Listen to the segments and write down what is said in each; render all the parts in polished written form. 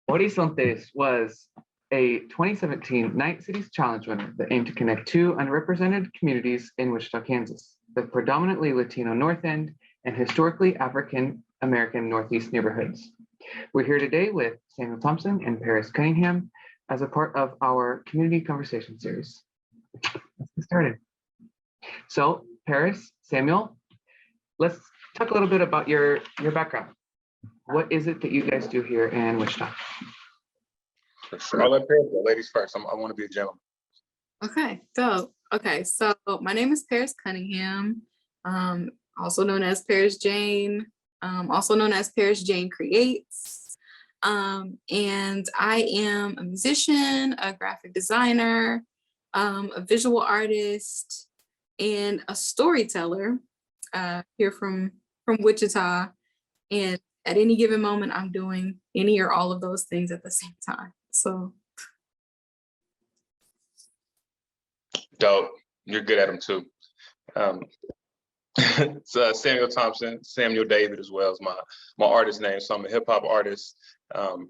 Horizontes was a 2017 Night Cities Challenge winner that aimed to connect two underrepresented communities in Wichita, Kansas, the predominantly Latino NorthEnd and historically African American Northeast neighborhoods. We're here today with Samuel Thompson and Paris Cunningham as a part of our community conversation series. Let's get started. So, Paris, Samuel, let's talk a little bit about your background. What is it that you guys do here in Wichita? For sure. I'll let Paris go. Ladies first. I want to be a gentleman. So my name is Paris Cunningham, also known as Paris Jane, also known as Paris Jane Creates. And I am a musician, a graphic designer, a visual artist, and a storyteller here from Wichita. And at any given moment, I'm doing any or all of those things at the same time. So. Dope. You're good at them too. So Samuel Thompson, Samuel David as well as my artist name. So I'm a hip hop artist,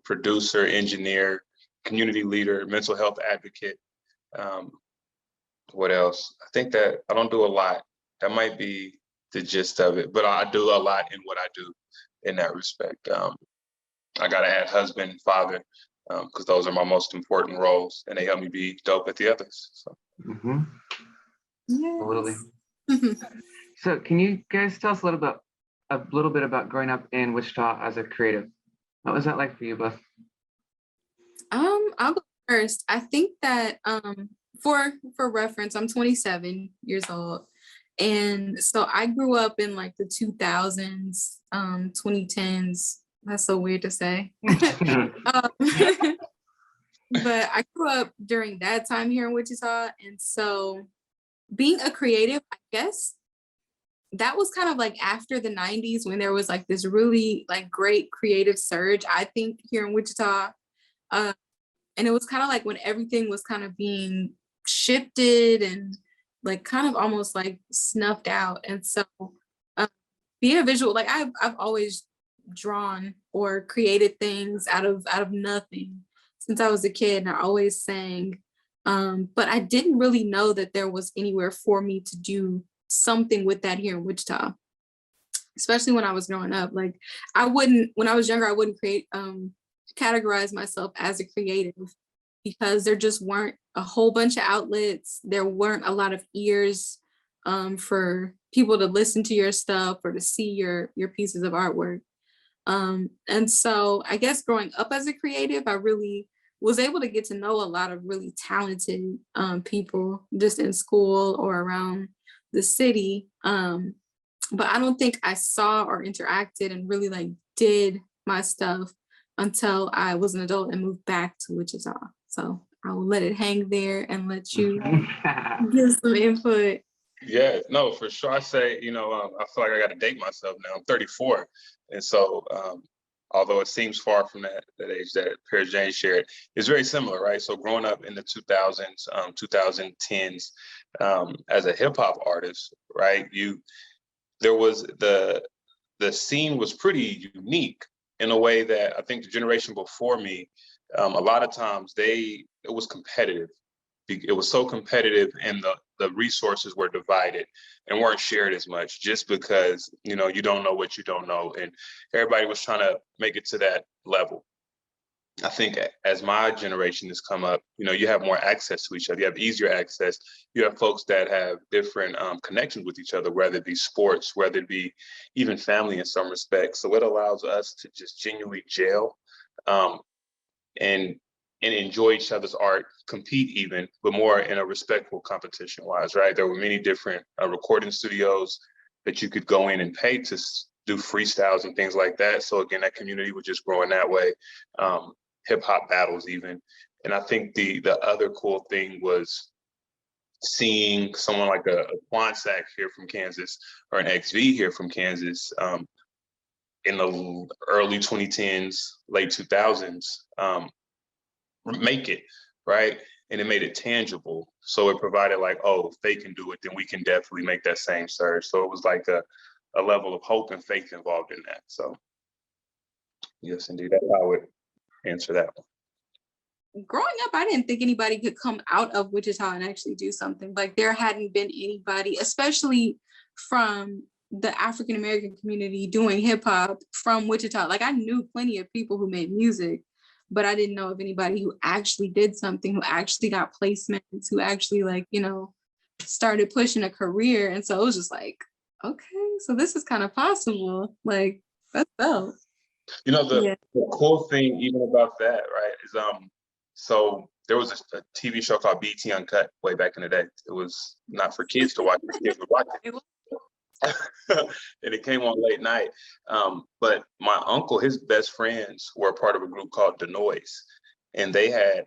producer, engineer, community leader, mental health advocate. What else? I think that I don't do a lot. That might be the gist of it, but I do a lot in what I do in that respect. I gotta add husband, father, because those are my most important roles, and they help me be dope at the others. So. Mm-hmm. Yes. Totally. So can you guys tell us a little bit about growing up in Wichita as a creative? What was that like for you both? I'll go first. I think that for reference, I'm 27 years old. And so I grew up in like the 2000s, 2010s. That's so weird to say. But I grew up during that time here in Wichita. And so being a creative, I guess, that was kind of like after the 90s when there was like this really like great creative surge, I think, here in Wichita. And it was kind of like when everything was kind of being shifted and like kind of almost like snuffed out. And so being a visual, like I've always drawn or created things out of nothing since I was a kid, and I always sang. But I didn't really know that there was anywhere for me to do something with that here in Wichita, especially when I was growing up. Like when I was younger, I wouldn't categorize myself as a creative because there just weren't a whole bunch of outlets. There weren't a lot of ears for people to listen to your stuff or to see your pieces of artwork. And so I guess growing up as a creative, I really was able to get to know a lot of really talented people just in school or around the city. But I don't think I saw or interacted and really like did my stuff until I was an adult and moved back to Wichita. So I will let it hang there and let you give some input. Yeah, no, for sure. I say, I feel like I got to date myself now. I'm 34. And so, although it seems far from that age that Paris Jane shared, it's very similar, right? So growing up in the 2000s, 2010s, as a hip hop artist, right? There was the scene was pretty unique in a way that I think the generation before me, a lot of times it was competitive. It was so competitive, and the resources were divided and weren't shared as much just because, you don't know what you don't know. And everybody was trying to make it to that level. I think as my generation has come up, you have more access to each other. You have easier access. You have folks that have different connections with each other, whether it be sports, whether it be even family in some respects. So it allows us to just genuinely gel and enjoy each other's art, compete even, but more in a respectful competition wise, right? There were many different recording studios that you could go in and pay to do freestyles and things like that. So again, that community was just growing that way. Hip hop battles even. And I think the other cool thing was seeing someone like a Quansack here from Kansas or an XV here from Kansas in the early 2010s, late 2000s, make it, right? And it made it tangible. So it provided like, oh, if they can do it, then we can definitely make that same surge. So it was like a level of hope and faith involved in that. So yes, indeed, that's how it answer that one. Growing up, I didn't think anybody could come out of Wichita and actually do something. Like there hadn't been anybody, especially from the African American community, doing hip hop from Wichita. Like I knew plenty of people who made music, but I didn't know of anybody who actually did something, who actually got placements, who actually like, you know, started pushing a career. And so it was just like, okay, so this is kind of possible. Like that's dope. You know, the cool thing even about that, right, is so there was a TV show called BT Uncut way back in the day. It was not for kids to watch, but kids would watch it. And it came on late night. But my uncle, his best friends were part of a group called The Noise. And they had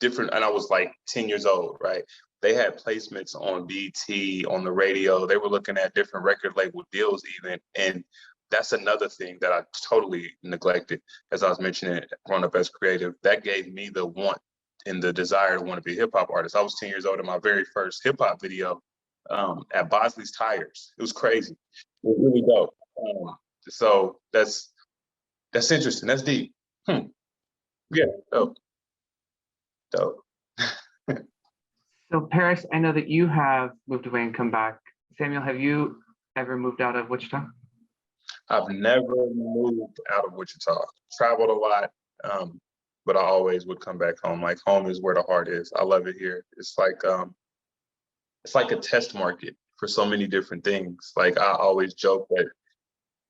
different, and I was like 10 years old, right? They had placements on BT, on the radio. They were looking at different record label deals even. And that's another thing that I totally neglected, as I was mentioning, growing up as creative. That gave me the want and the desire to want to be a hip hop artist. I was 10 years old in my very first hip hop video at Bosley's Tires. It was crazy. It was really dope. So that's interesting. That's deep. Yeah, dope. So Paris, I know that you have moved away and come back. Samuel, have you ever moved out of Wichita? I've never moved out of Wichita. Traveled a lot, but I always would come back home. Like home is where the heart is. I love it here. It's like a test market for so many different things. Like I always joke that,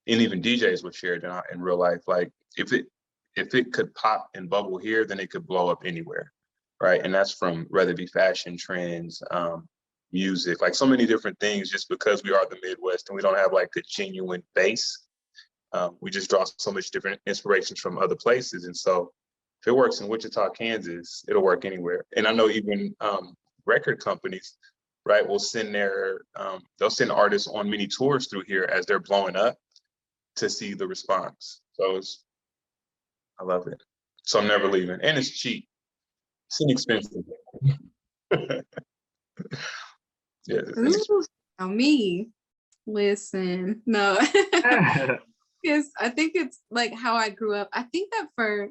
and even DJs would share it in real life. Like if it could pop and bubble here, then it could blow up anywhere, right? And that's from whether it be fashion trends, music, like so many different things. Just because we are the Midwest and we don't have like a genuine base, we just draw so much different inspirations from other places. And so if it works in Wichita, Kansas, it'll work anywhere. And I know even record companies, right, will send they'll send artists on mini tours through here as they're blowing up to see the response. So I love it. So I'm never leaving. And it's cheap. It's inexpensive. Yeah. Ooh, now me, listen, no. Yes, I think it's like how I grew up. I think that for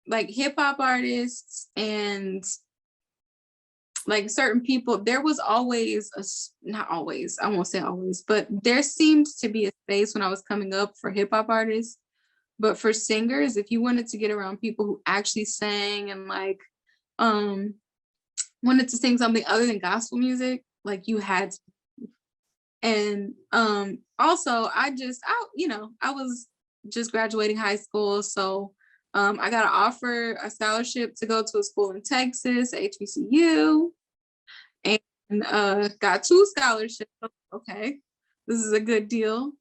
like hip hop artists and like certain people, there was always not always, I won't say always, but there seemed to be a space when I was coming up for hip hop artists. But for singers, if you wanted to get around people who actually sang and like wanted to sing something other than gospel music, like you had to. And also I was just graduating high school, so I got an offer, a scholarship to go to a school in Texas, HBCU, and got 2 scholarships. Okay, this is a good deal.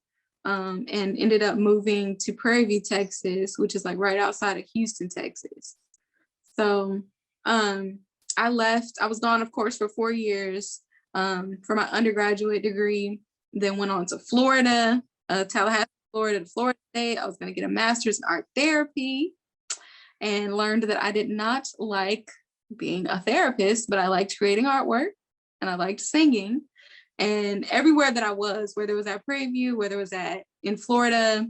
And ended up moving to Prairie View, Texas, which is like right outside of Houston, Texas. So I left. I was gone, of course, for 4 years for my undergraduate degree, then went on to Florida, Tallahassee, Florida, to Florida State. I was going to get a master's in art therapy and learned that I did not like being a therapist, but I liked creating artwork and I liked singing. And everywhere that I was, whether it was at Prairie View, whether it was in Florida,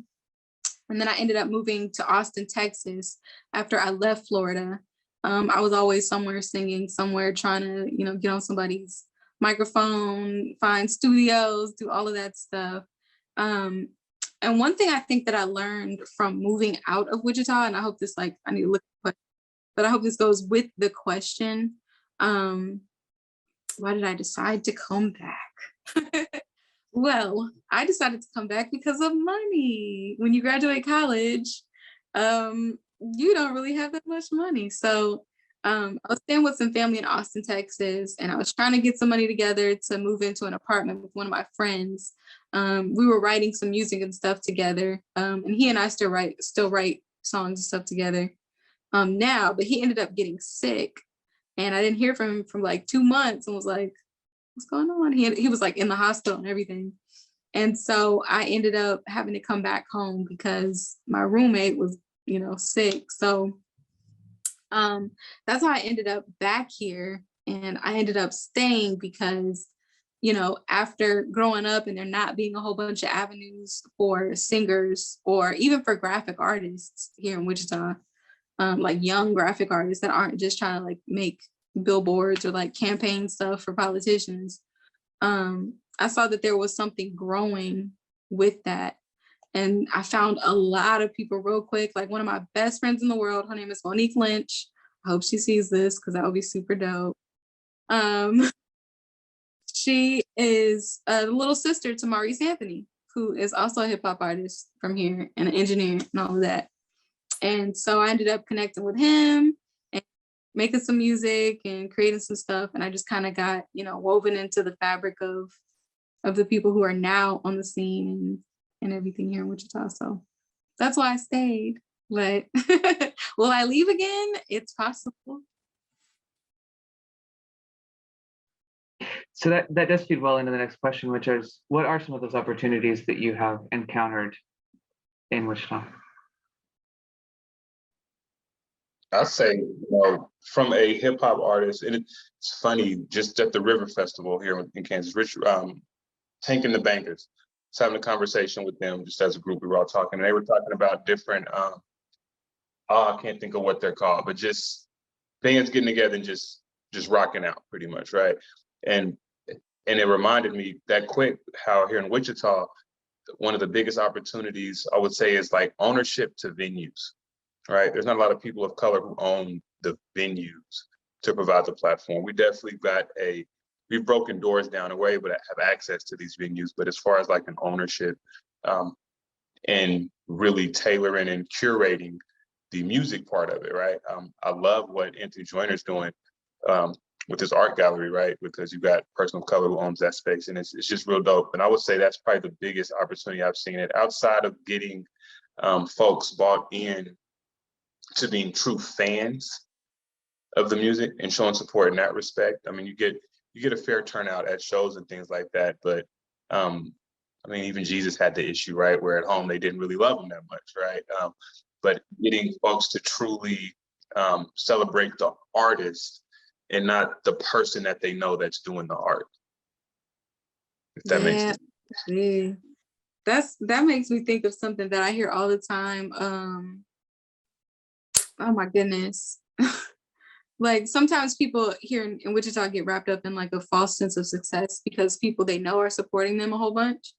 and then I ended up moving to Austin, Texas after I left Florida. I was always somewhere singing, somewhere trying to, get on somebody's microphone, find studios, do all of that stuff. And one thing I think that I learned from moving out of Wichita, and I hope this, I need to look at it, but I hope this goes with the question. Why did I decide to come back? Well, I decided to come back because of money. When you graduate college, you don't really have that much money. So I was staying with some family in Austin, Texas, and I was trying to get some money together to move into an apartment with one of my friends. We were writing some music and stuff together, and he and I still write songs and stuff together now, but he ended up getting sick. And I didn't hear from him for like 2 months and was like, what's going on? He was like in the hospital and everything. And so I ended up having to come back home because my roommate was, sick. So that's how I ended up back here. And I ended up staying because, after growing up and there not being a whole bunch of avenues for singers or even for graphic artists here in Wichita, like young graphic artists that aren't just trying to like make billboards or like campaign stuff for politicians. I saw that there was something growing with that. And I found a lot of people real quick, like one of my best friends in the world, her name is Monique Lynch. I hope she sees this because that would be super dope. She is a little sister to Maurice Anthony, who is also a hip hop artist from here and an engineer and all of that. And so I ended up connecting with him and making some music and creating some stuff. And I just kind of got, woven into the fabric of the people who are now on the scene and everything here in Wichita. So that's why I stayed. But will I leave again? It's possible. So that does feed well into the next question, which is, what are some of those opportunities that you have encountered in Wichita? I'll say, from a hip hop artist, and it's funny, just at the River Festival here in Kansas, Tank and the Bangers, I was having a conversation with them just as a group. We were all talking, and they were talking about different, I can't think of what they're called, but just bands getting together and just rocking out pretty much, right? And it reminded me that quick how here in Wichita, one of the biggest opportunities I would say is like ownership to venues, right? There's not a lot of people of color who own the venues to provide the platform. We definitely we've broken doors down and we're able to have access to these venues, but as far as like an ownership and really tailoring and curating the music part of it, right? I love what Anthony Joyner's doing with this art gallery, right? Because you've got a person of color who owns that space, and it's just real dope. And I would say that's probably the biggest opportunity I've seen it outside of getting folks bought in to being true fans of the music and showing support in that respect. I mean, you get a fair turnout at shows and things like that, but even Jesus had the issue, right? Where at home they didn't really love him that much, right? But getting folks to truly celebrate the artist and not the person that they know that's doing the art. If that makes sense. Yeah. That makes me think of something that I hear all the time. Oh my goodness. Like sometimes people here in Wichita get wrapped up in like a false sense of success because people they know are supporting them a whole bunch,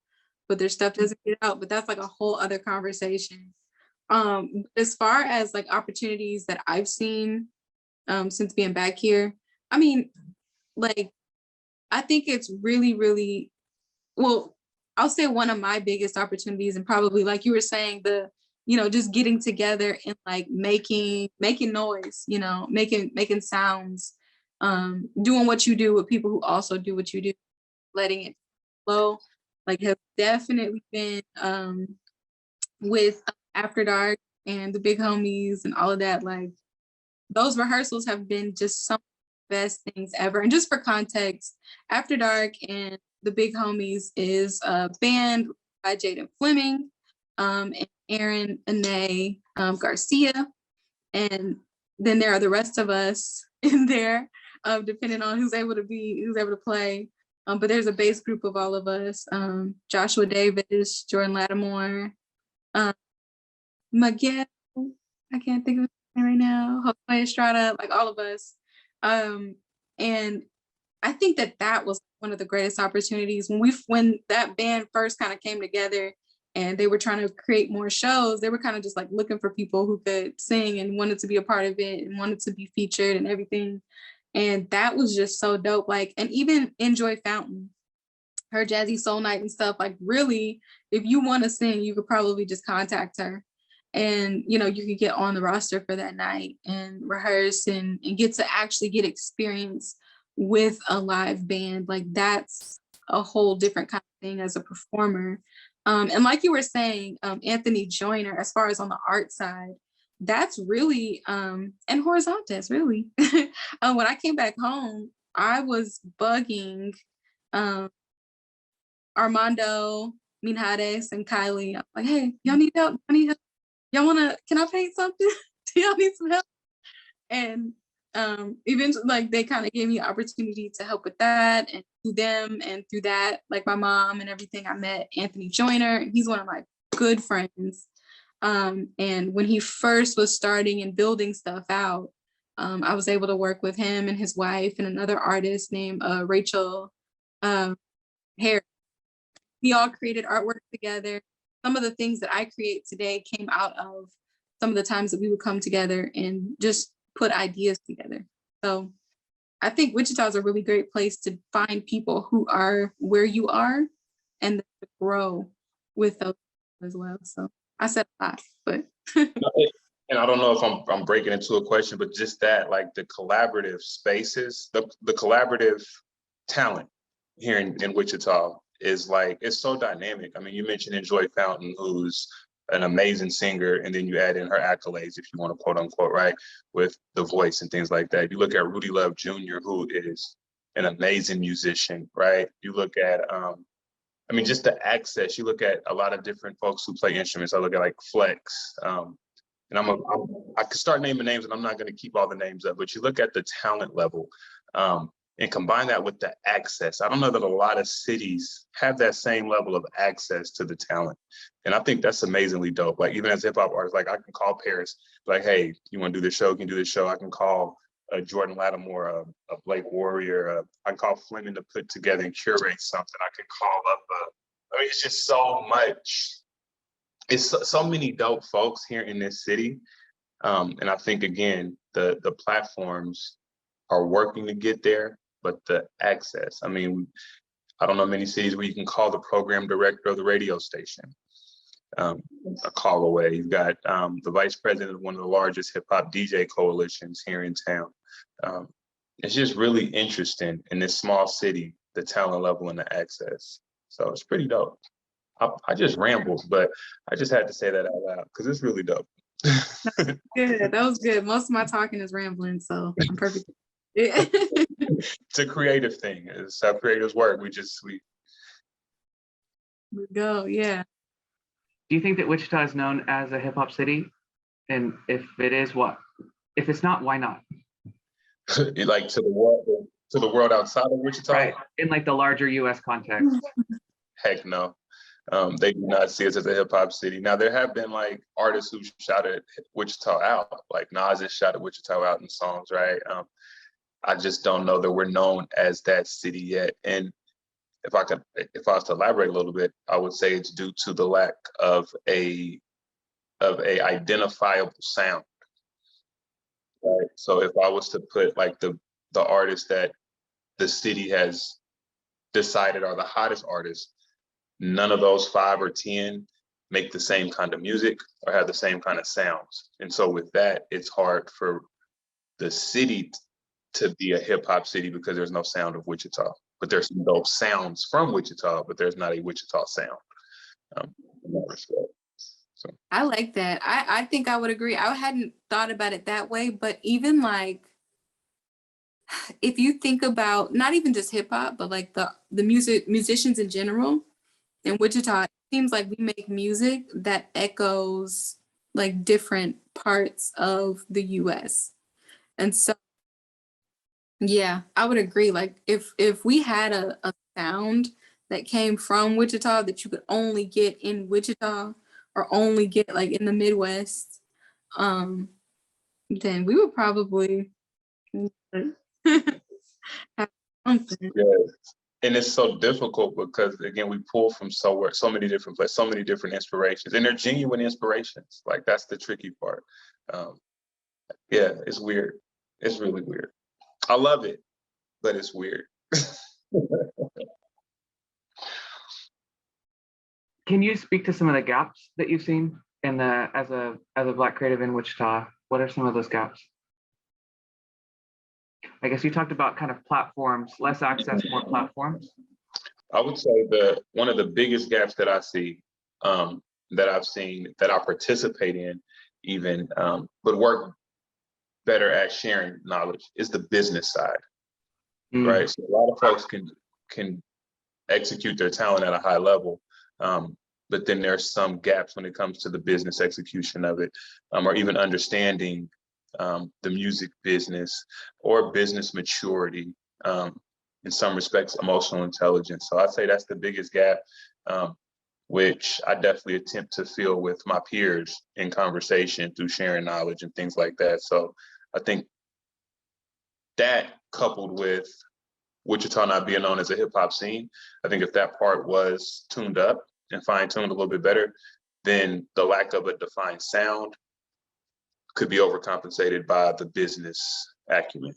but their stuff doesn't get out. But that's like a whole other conversation. As far as like opportunities that I've seen since being back here, I mean, like, I think it's really, really, well, I'll say one of my biggest opportunities, and probably like you were saying, just getting together and like making noise, making sounds, doing what you do with people who also do what you do, letting it flow, like have definitely been with After Dark and the Big Homies and all of that. Like those rehearsals have been just some of the best things ever. And just for context, After Dark and the Big Homies is a band by Jaden Fleming and Aaron Ane Garcia. And then there are the rest of us in there, depending on who's able to play. But there's a bass group of all of us, Joshua Davis, Jordan Lattimore, Miguel, I can't think of his name right now, Jose Estrada, like all of us. And I think that was one of the greatest opportunities when that band first kind of came together and they were trying to create more shows. They were kind of just like looking for people who could sing and wanted to be a part of it and wanted to be featured and everything. And that was just so dope. Like, and even Enjoy Fountain, her Jazzy Soul Night and stuff, like really, if you want to sing, you could probably just contact her. And, you could get on the roster for that night and rehearse and get to actually get experience with a live band. Like that's a whole different kind of thing as a performer. And like you were saying, Anthony Joyner, as far as on the art side, that's really, and Horizontes, really. When I came back home, I was bugging Armando, Minhares, and Kylie. I'm like, hey, y'all need help? Y'all can I paint something? Do y'all need some help? And eventually, like, they kind of gave me opportunity to help with that, and through them and through that, like my mom and everything, I met Anthony Joyner, and he's one of my good friends. And when he first was starting and building stuff out, I was able to work with him and his wife and another artist named Rachel Harris. We all created artwork together. Some of the things that I create today came out of some of the times that we would come together and just put ideas together. So I think Wichita is a really great place to find people who are where you are and to grow with those as well. So I said a lot, but. And I don't know if I'm breaking into a question, but just that, like the collaborative spaces, the collaborative talent here in Wichita is like, it's so dynamic. I mean, you mentioned Joy Fountain, who's an amazing singer, and then you add in her accolades, if you want to quote unquote, right, with the voice and things like that. You look at Rudy Love Jr., who is an amazing musician, right? You look at, I mean, just the access. You look at a lot of different folks who play instruments. I look at like Flex, and I could start naming names, and I'm not going to keep all the names up, but you look at the talent level, and combine that with the access. I don't know that a lot of cities have that same level of access to the talent. And I think that's amazingly dope. Like, even as hip hop artists, like I can call Paris, like, hey, you want to do this show? Can you do this show? I can call Jordan Lattimore, a Blake Warrior. I can call Fleming to put together and curate something. I can call up, I mean, it's just so much. It's so many dope folks here in this city. And I think, again, the platforms are working to get there, but the access, I mean, I don't know many cities where you can call the program director of the radio station a call away. You've got the vice president of one of the largest hip hop DJ coalitions here in town. It's just really interesting in this small city, the talent level and the access. So it's pretty dope. I just rambled, but I just had to say that out loud because it's really dope. Good, that was good. Most of my talking is rambling, so I'm perfect. Yeah. It's a creative thing. It's how creators work. We go, yeah. Do you think that Wichita is known as a hip hop city? And if it is, what? If it's not, why not? Like to the world outside of Wichita? Right. In like the larger US context. Heck no. They do not see us as a hip hop city. Now, there have been like artists who shouted Wichita out, like Nas has shouted Wichita out in songs, right? I just don't know that we're known as that city yet. And if I was to elaborate a little bit, I would say it's due to the lack of a identifiable sound. Right. So if I was to put like the artists that the city has decided are the hottest artists, none of those 5 or 10 make the same kind of music or have the same kind of sounds. And so with that, it's hard for the city to be a hip hop city because there's no sound of Wichita, but there's no sounds from Wichita, but there's not a Wichita sound. In that respect. So. I like that. I think I would agree. I hadn't thought about it that way, but even like, if you think about not even just hip hop, but like the musicians in general in Wichita, it seems like we make music that echoes like different parts of the US. And so, yeah, I would agree. Like if we had a sound that came from Wichita that you could only get in Wichita or only get like in the Midwest, then we would probably have something. Yeah. And it's so difficult because, again, we pull from so many different places, so many different inspirations, and they're genuine inspirations. Like, that's the tricky part. Yeah, it's weird. It's really weird. I love it, but it's weird. Can you speak to some of the gaps that you've seen in the as a Black creative in Wichita? What are some of those gaps? I guess you talked about kind of platforms, less access, more platforms. I would say one of the biggest gaps that I see, that I've seen, that I participate in even, but work better at sharing knowledge, is the business side, right? So a lot of folks can execute their talent at a high level, but then there's some gaps when it comes to the business execution of it, or even understanding the music business or business maturity, in some respects, emotional intelligence. So I'd say that's the biggest gap, which I definitely attempt to fill with my peers in conversation through sharing knowledge and things like that. So I think that, coupled with Wichita not being known as a hip hop scene, I think if that part was tuned up and fine-tuned a little bit better, then the lack of a defined sound could be overcompensated by the business acumen.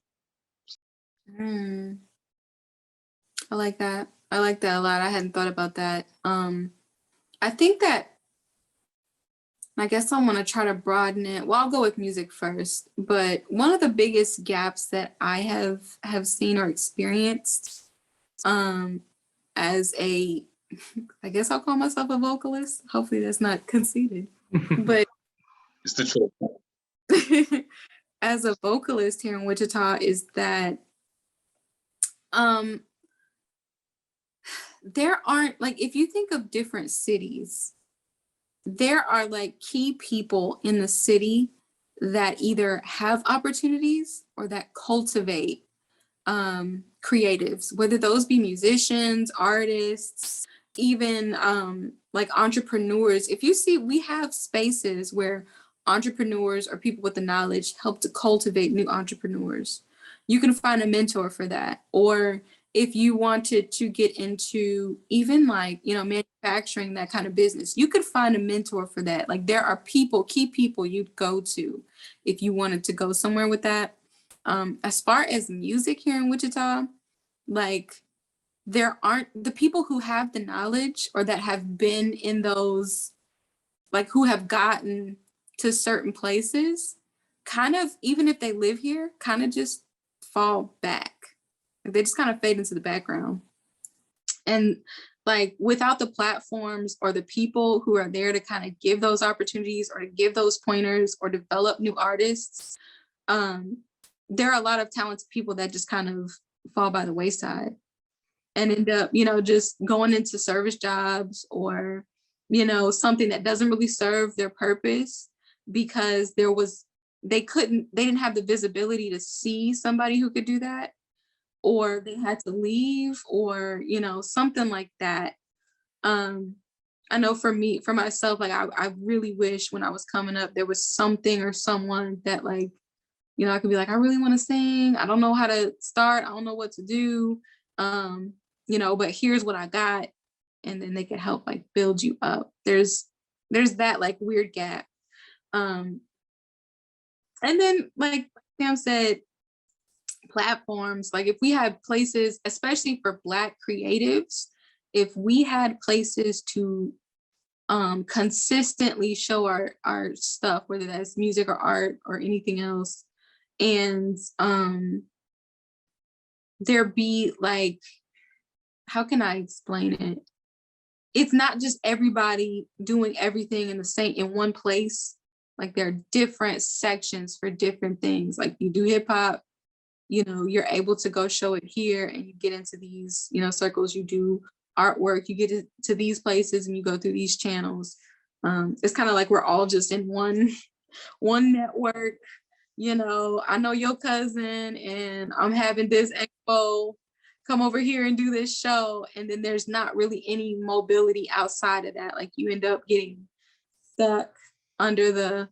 I like that. I like that a lot. I hadn't thought about that. I think that, I guess I want to try to broaden it. Well, I'll go with music first, but one of the biggest gaps that I have seen or experienced, as a, I guess I'll call myself a vocalist. Hopefully that's not conceited, but It's the truth. as a vocalist here in Wichita is that there aren't, like, if you think of different cities, there are like key people in the city that either have opportunities or that cultivate creatives, whether those be musicians, artists, even like entrepreneurs. If you see, we have spaces where entrepreneurs or people with the knowledge help to cultivate new entrepreneurs. You can find a mentor for that. Or if you wanted to get into even like, you know, manufacturing, that kind of business, you could find a mentor for that. Like there are people, key people you'd go to if you wanted to go somewhere with that. As far as music here in Wichita, like there aren't the people who have the knowledge or that have been in those, like who have gotten to certain places, kind of, even if they live here, kind of just fall back. They just kind of fade into the background. And like without the platforms or the people who are there to kind of give those opportunities or to give those pointers or develop new artists, there are a lot of talented people that just kind of fall by the wayside and end up, you know, just going into service jobs or, you know, something that doesn't really serve their purpose because they didn't have the visibility to see somebody who could do that, or they had to leave, or, you know, something like that. I know for myself, like I really wish when I was coming up, there was something or someone that, like, you know, I could be like, I really want to sing. I don't know how to start. I don't know what to do. You know, but here's what I got. And then they could help like build you up. There's that like weird gap. And then like Sam said, platforms, like if we had places, especially for Black creatives, if we had places to consistently show our stuff, whether that's music or art or anything else, and there be like, how can I explain it? It's not just everybody doing everything in one place. Like there are different sections for different things. Like you do hip hop, you know, you're able to go show it here and you get into these, you know, circles. You do artwork, you get to these places and you go through these channels. It's kind of like we're all just in one network. You know, I know your cousin and I'm having this expo, come over here and do this show. And then there's not really any mobility outside of that. Like you end up getting stuck under the,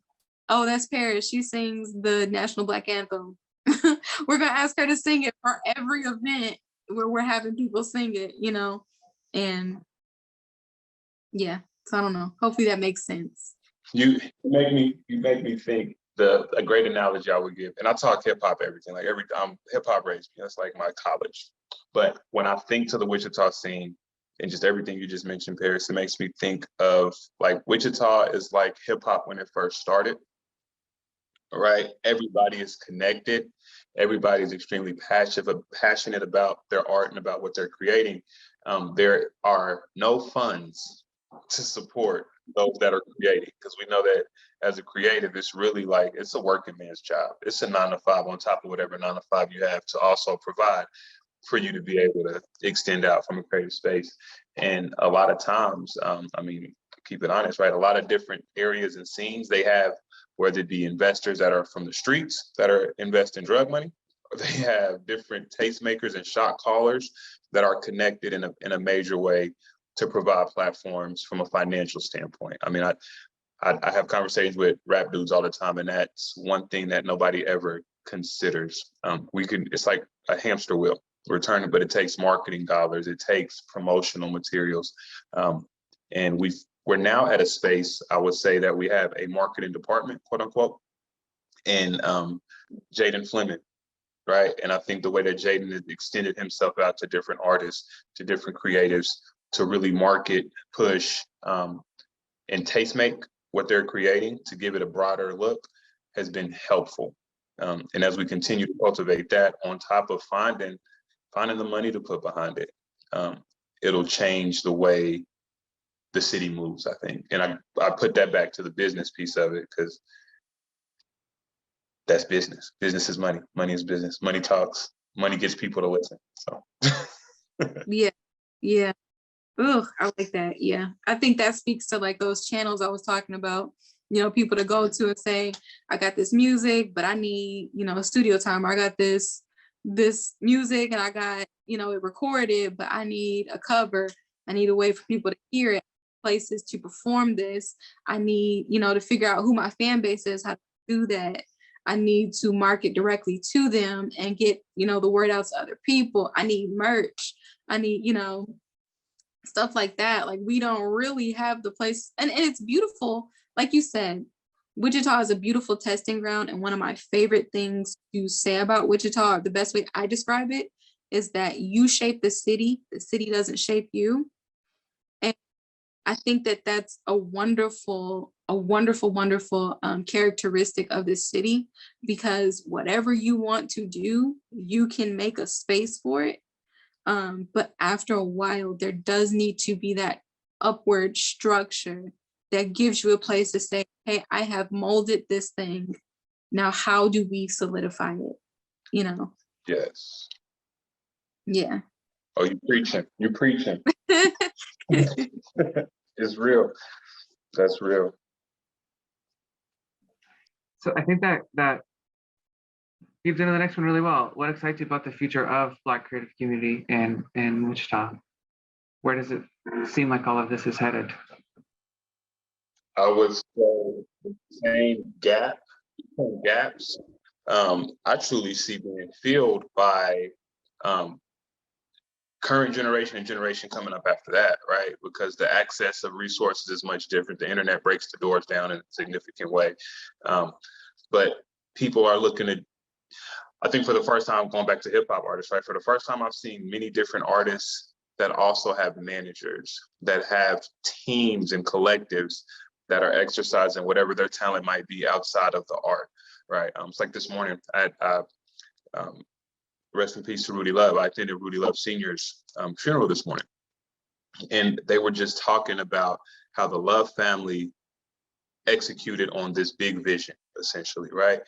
oh, that's Paris. She sings the National Black Anthem. We're going to ask her to sing it for every event where we're having people sing it, you know? And yeah, so I don't know. Hopefully that makes sense. You make me think a great analogy I would give, and I talk hip hop everything, like hip hop raised me. That's like my college. But when I think to the Wichita scene and just everything you just mentioned, Paris, it makes me think of like Wichita is like hip hop when it first started. Right? Everybody is connected. Everybody's extremely passionate about their art and about what they're creating. There are no funds to support those that are creating, because we know that as a creative, it's really like, it's a working man's job. It's a 9 to 5 on top of whatever 9 to 5 you have to also provide for you to be able to extend out from a creative space. And a lot of times, I mean, keep it honest, right? A lot of different areas and scenes, they have whether it be investors that are from the streets that are investing drug money, or they have different tastemakers and shot callers that are connected in a major way to provide platforms from a financial standpoint. I mean, I have conversations with rap dudes all the time, and that's one thing that nobody ever considers. It's like a hamster wheel. We're turning, but it takes marketing dollars, it takes promotional materials. And we're now at a space, I would say, that we have a marketing department, quote unquote, and Jaden Fleming, right? And I think the way that Jaden has extended himself out to different artists, to different creatives, to really market, push, and taste-make what they're creating, to give it a broader look, has been helpful. And as we continue to cultivate that, on top of finding the money to put behind it, it'll change the way the city moves, I think. And I put that back to the business piece of it, because that's business. Business is money. Money is business. Money talks. Money gets people to listen. So yeah. Ugh, I like that. Yeah. I think that speaks to like those channels I was talking about, people to go to and say, I got this music, but I need, a studio time. I got this music and I got, it recorded, but I need a cover. I need a way for people to hear it, places to perform this. I need, to figure out who my fan base is, how to do that. I need to market directly to them and get, the word out to other people. I need merch. I need, stuff like that. Like, we don't really have the place, and it's beautiful. Like you said, Wichita is a beautiful testing ground. And one of my favorite things to say about Wichita, the best way I describe it, is that you shape the city doesn't shape you. And I think that that's a wonderful characteristic of this city, because whatever you want to do, you can make a space for it. But after a while, there does need to be that upward structure that gives you a place to say, hey, I have molded this thing. Now, how do we solidify it? Yes. Yeah. Oh, you're preaching. It's real. That's real. So I think that feeds into the next one really well. What excites you about the future of Black creative community in Wichita? Where does it seem like all of this is headed? I would say the same gaps. I truly see being filled by current generation and generation coming up after that, right? Because the access of resources is much different. The internet breaks the doors down in a significant way. But people are looking at, I think for the first time, going back to hip hop artists, right? For the first time, I've seen many different artists that also have managers, that have teams and collectives that are exercising whatever their talent might be outside of the art, right? It's like this morning, rest in peace to Rudy Love. I attended Rudy Love Sr.'s funeral this morning. And they were just talking about how the Love family executed on this big vision, essentially, right?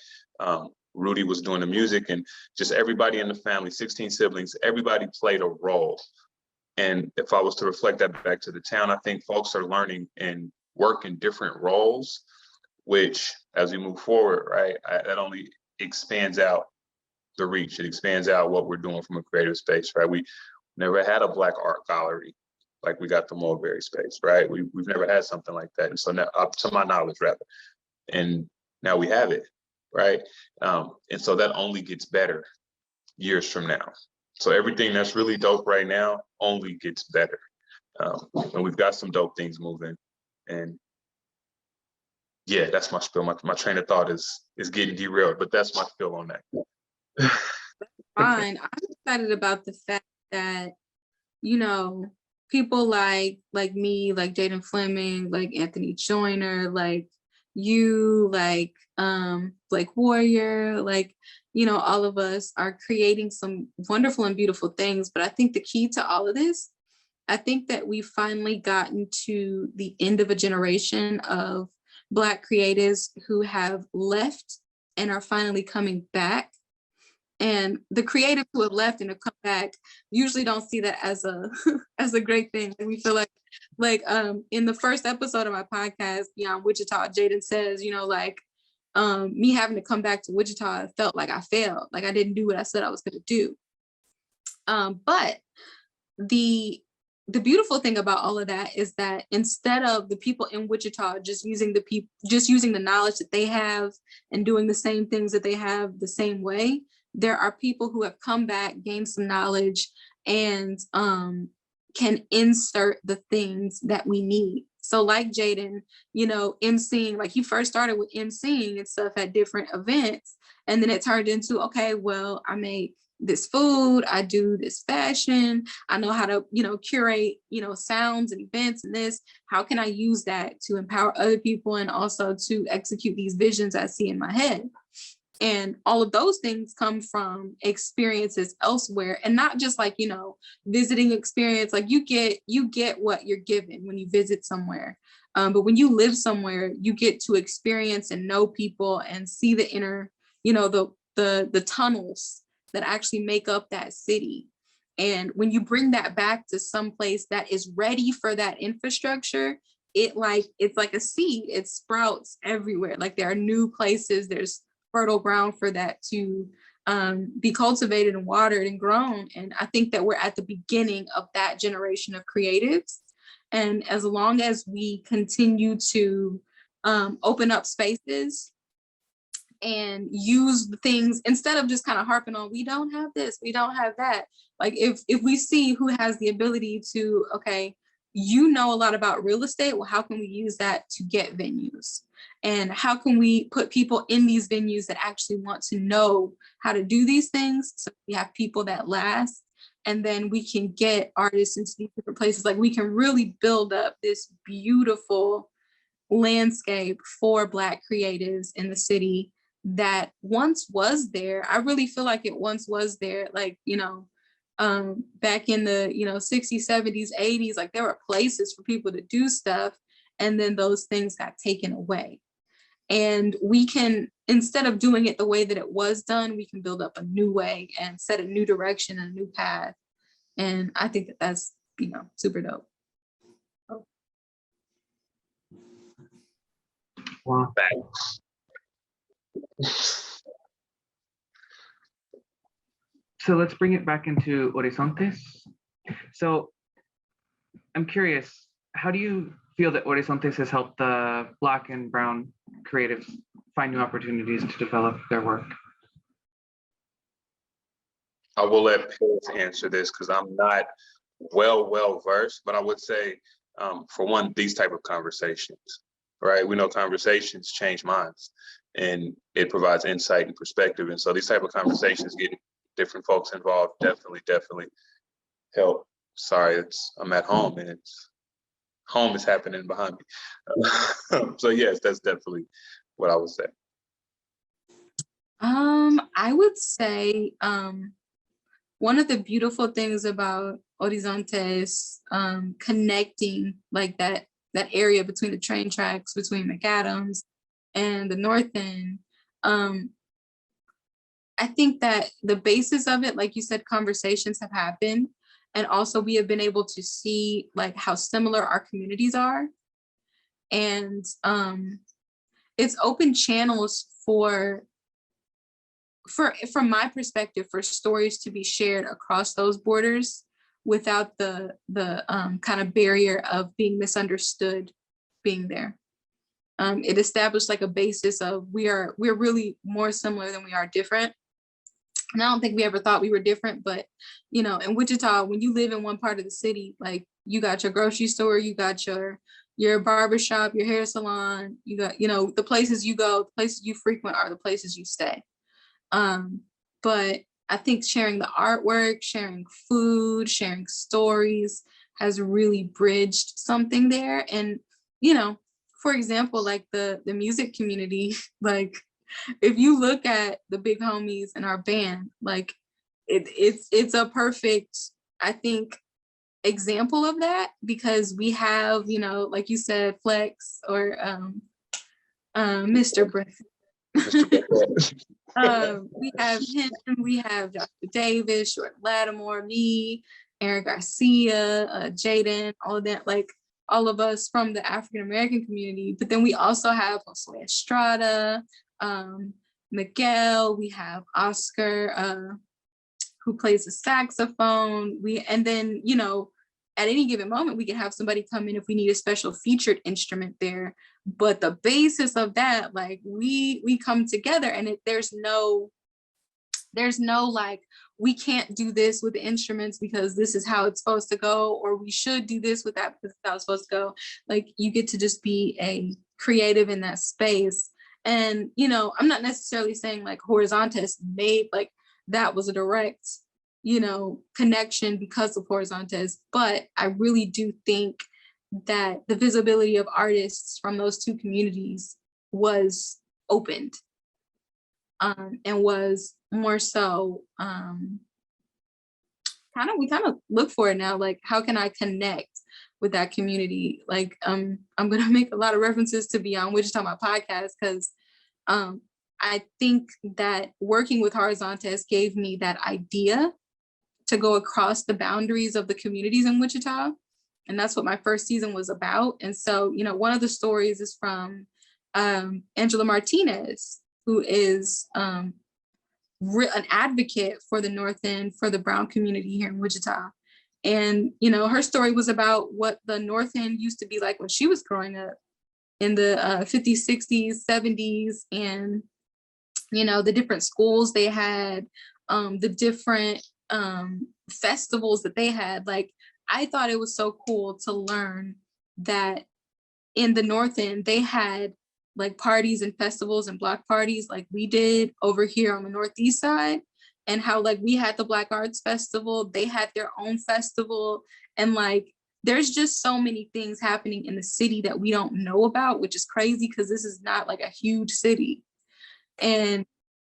Rudy was doing the music, and just everybody in the family, 16 siblings, everybody played a role. And if I was to reflect that back to the town, I think folks are learning and working different roles, which as we move forward, right, that only expands out the reach. It expands out what we're doing from a creative space, right? We never had a Black art gallery like we got the Mulberry space, right? We've never had something like that. And so now, up to my knowledge, rather, and now we have it, right? And so that only gets better years from now. So everything that's really dope right now only gets better. And we've got some dope things moving. And yeah, that's my spiel. My train of thought is getting derailed, but that's my spiel on that. Fine. I'm excited about the fact that, people like me, like Jaden Fleming, like Anthony Joyner, like you, like Warrior, like, all of us are creating some wonderful and beautiful things. But I think the key to all of this, I think that we've finally gotten to the end of a generation of Black creatives who have left and are finally coming back. And the creatives who have left and have come back usually don't see that as a as a great thing. And we feel like in the first episode of my podcast, Beyond Wichita, Jaden says, me having to come back to Wichita, I felt like I failed, like I didn't do what I said I was going to do. But the beautiful thing about all of that is that instead of the people in Wichita just using the knowledge that they have and doing the same things that they have the same way, there are people who have come back, gained some knowledge, and can insert the things that we need. So like Jaden, emceeing, like he first started with emceeing and stuff at different events, and then it turned into, okay, well, I make this food, I do this fashion, I know how to, curate, sounds and events and this. How can I use that to empower other people and also to execute these visions I see in my head? And all of those things come from experiences elsewhere, and not just like, visiting experience. Like you get what you're given when you visit somewhere. But when you live somewhere, you get to experience and know people and see the inner, the tunnels that actually make up that city. And when you bring that back to some place that is ready for that infrastructure, it's like a seed. It sprouts everywhere. Like there are new places, there's fertile ground for that to be cultivated and watered and grown. And I think that we're at the beginning of that generation of creatives. And as long as we continue to open up spaces and use the things, instead of just kind of harping on, we don't have this, we don't have that. Like if we see who has the ability to, okay, a lot about real estate, well, how can we use that to get venues? And how can we put people in these venues that actually want to know how to do these things? So we have people that last, and then we can get artists into these different places. Like we can really build up this beautiful landscape for Black creatives in the city that once was there. I really feel like it once was there. Like, back in the 60s, 70s, 80s, like there were places for people to do stuff, and then those things got taken away. And we can, instead of doing it the way that it was done, we can build up a new way and set a new direction and a new path. And I think that that's super dope. Wow. So let's bring it back into Horizontes. So I'm curious, how do you feel that Horizontes has helped the Black and Brown creatives find new opportunities to develop their work? I will let Paris answer this because I'm not well versed, but I would say, for one, these type of conversations, right? We know conversations change minds, and it provides insight and perspective. And so these type of conversations, getting different folks involved, definitely help. Sorry, I'm at home and home is happening behind me. So yes, that's definitely what I would say. I would say one of the beautiful things about Horizontes, connecting like that area between the train tracks between McAdams and the North End, I think that the basis of it, like you said, conversations have happened. And also we have been able to see like how similar our communities are. And it's open channels from my perspective, for stories to be shared across those borders without the kind of barrier of being misunderstood being there. It established like a basis of we're really more similar than we are different. And I don't think we ever thought we were different, but in Wichita, when you live in one part of the city, like you got your grocery store, you got your barbershop, your hair salon, you got, the places you go, the places you frequent are the places you stay. But I think sharing the artwork, sharing food, sharing stories has really bridged something there. And, for example, like the music community, like if you look at the big homies in our band, like it's a perfect, I think, example of that, because we have, like you said, Flex or Mr. Brent. We have him, we have Dr. Davis, Short Lattimore, me, Aaron Garcia, Jaden, all of that, like all of us from the African American community. But then we also have Josue Estrada, Miguel, we have Oscar, who plays the saxophone. And then, you know, at any given moment, we can have somebody come in if we need a special featured instrument there. But the basis of that, like we come together, and there's no like, we can't do this with the instruments because this is how it's supposed to go, or we should do this with that because that's how it's supposed to go. Like, you get to just be a creative in that space. And, you know, I'm not necessarily saying like Horizontes made, like, that was a direct, you know, connection because of Horizontes, but I really do think that the visibility of artists from those two communities was opened, and was more so we kind of look for it now, like, how can I connect with that community? Like, I'm gonna make a lot of references to Beyond Wichita, my podcast, because I think that working with Horizontes gave me that idea to go across the boundaries of the communities in Wichita. And that's what my first season was about. And so, you know, one of the stories is from Angela Martinez, who is an advocate for the North End, for the Brown community here in Wichita. And, you know, her story was about what the North End used to be like when she was growing up in the 50s, 60s, 70s, and, you know, the different schools they had, the different festivals that they had. Like, I thought it was so cool to learn that in the North End, they had like parties and festivals and block parties like we did over here on the Northeast side, and how like we had the Black Arts Festival, they had their own festival. And like, there's just so many things happening in the city that we don't know about, which is crazy because this is not like a huge city. And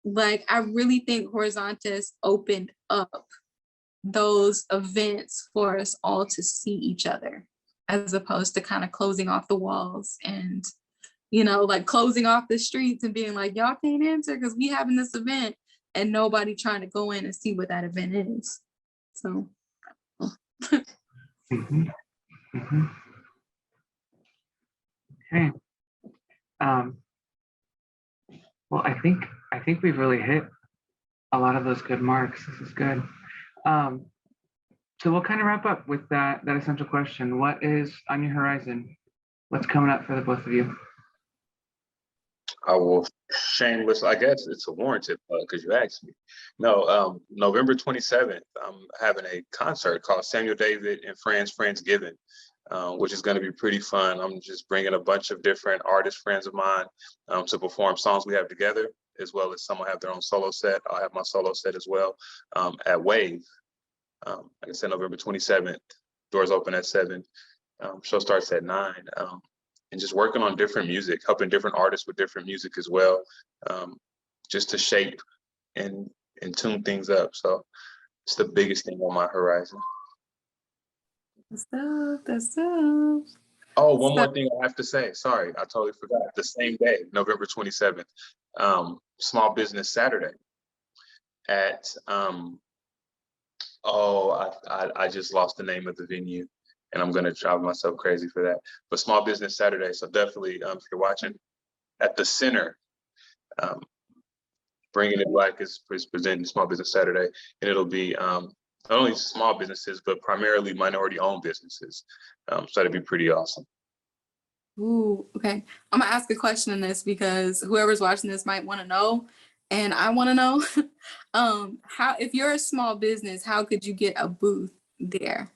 like, I really think Horizontes opened up those events for us all to see each other, as opposed to kind of closing off the walls and, you know, like closing off the streets and being like, y'all can't enter because we having this event, and nobody trying to go in and see what that event is. So. Mm-hmm. Mm-hmm. Okay. Well, I think we've really hit a lot of those good marks. This is good. So we'll kind of wrap up with that essential question. What is on your horizon? What's coming up for the both of you? I will shameless, I guess it's a warranted because you asked me. No, November 27th, I'm having a concert called Samuel David and Friends Friendsgiving, which is going to be pretty fun. I'm just bringing a bunch of different artist friends of mine to perform songs we have together, as well as some will have their own solo set. I'll have my solo set as well at Wave. Like I said, November 27th, doors open at 7, show starts at 9. And just working on different music, helping different artists with different music as well, just to shape and tune things up. So it's the biggest thing on my horizon. That's stuff. Oh, one more thing I have to say. Sorry, I totally forgot. The same day, November 27th, Small Business Saturday at, I just lost the name of the venue. And I'm going to drive myself crazy for that. But Small Business Saturday, so definitely, if you're watching, at the center, Bringing It Black is presenting Small Business Saturday, and it'll be not only small businesses, but primarily minority-owned businesses. So that'd be pretty awesome. Ooh, okay. I'm gonna ask a question in this because whoever's watching this might want to know, and I want to know, how, if you're a small business, how could you get a booth there?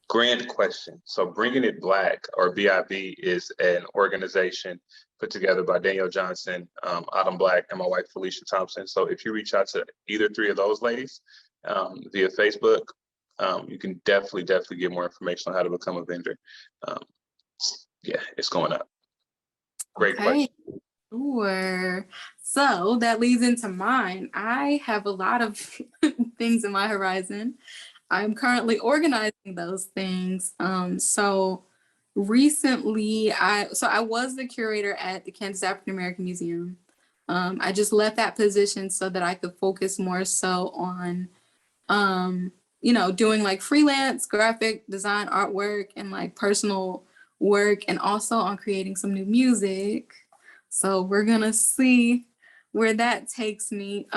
Grand question. So Bringing It Black, or BIB, is an organization put together by Danielle Johnson, Autumn Black, and my wife, Felicia Thompson. So if you reach out to either three of those ladies via Facebook, you can definitely get more information on how to become a vendor. Yeah, it's going up. Great question. Sure. So that leads into mine. I have a lot of things in my horizon. I'm currently organizing those things. So recently, I was the curator at the Kansas African American Museum. I just left that position so that I could focus more so on, you know, doing like freelance graphic design artwork and like personal work, and also on creating some new music. So we're gonna see where that takes me.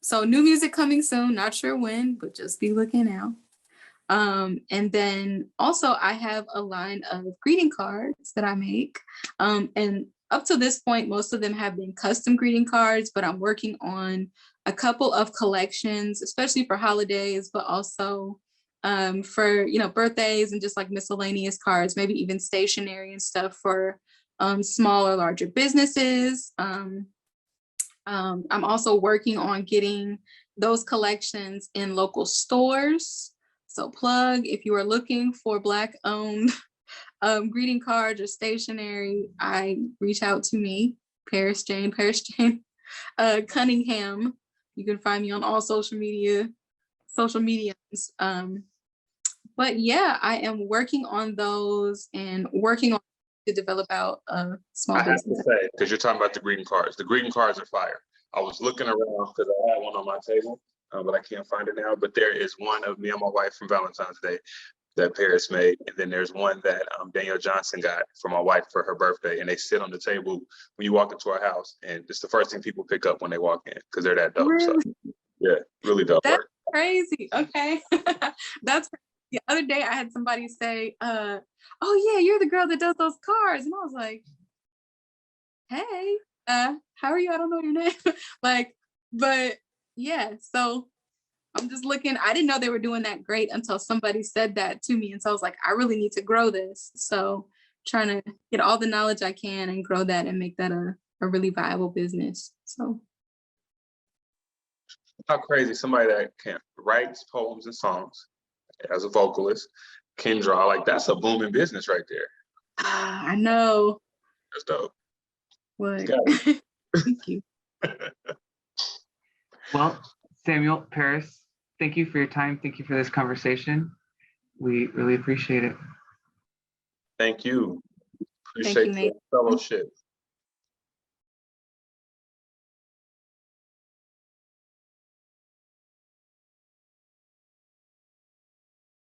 So new music coming soon, not sure when, but just be looking out. And then also I have a line of greeting cards that I make. And up to this point, most of them have been custom greeting cards, but I'm working on a couple of collections, especially for holidays, but also for, birthdays and just like miscellaneous cards, maybe even stationery and stuff for small or larger businesses. I'm also working on getting those collections in local stores. So plug, if you are looking for Black owned greeting cards or stationery, reach out to me, Paris Jane Cunningham. You can find me on all social mediums. But yeah, I am working on those and working on to develop out a small business. I have to say, because you're talking about the greeting cards are fire. I was looking around because I had one on my table, but I can't find it now. But there is one of me and my wife from Valentine's Day that Paris made. And then there's one that Danielle Johnson got for my wife for her birthday. And they sit on the table when you walk into our house. And it's the first thing people pick up when they walk in because they're that dope. Really? So yeah, really dope work. Crazy. Okay. That's the other day I had somebody say, oh yeah, you're the girl that does those cards. And I was like, hey, how are you? I don't know your name. But yeah, so I'm just looking. I didn't know they were doing that great until somebody said that to me. And so I was like, I really need to grow this. So trying to get all the knowledge I can and grow that and make that a really viable business. So how crazy somebody that can write poems and songs as a vocalist can draw, like that's a booming business right there. I know. That's dope. What? Thank you. Well, Samuel, Paris, thank you for your time. Thank you for this conversation. We really appreciate it. Thank you. Appreciate the fellowship.